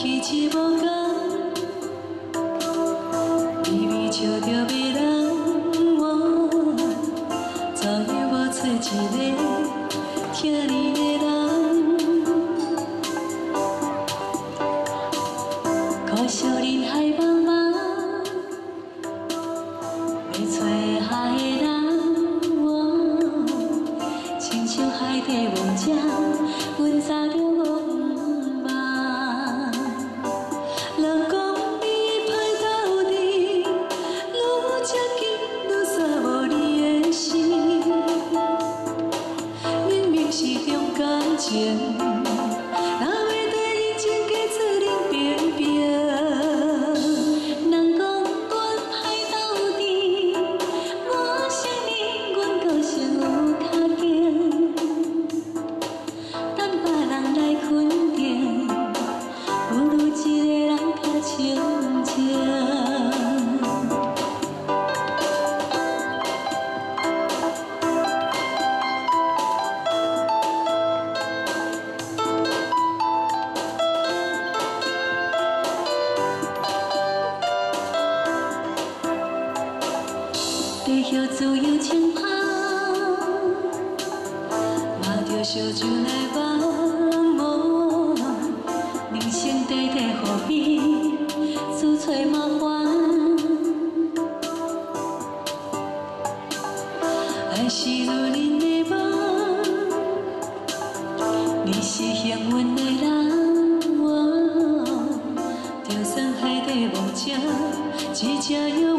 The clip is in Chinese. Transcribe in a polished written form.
气质无共，微微笑着迷人。我早已无找一个疼你的人，可惜人海茫茫，要找下的人，我亲像海底梦者，阮早就无。 哪会对伊情加出冷冰冰？人讲阮歹斗阵，我承认阮个性有较劲，等别人来肯定，不如一个人较清静。 地叶自由轻抛，嘛着烧酒来望无，人生短短何必自找麻烦？爱是女人的梦，你是幸运的人，我就算海底无情，只只有。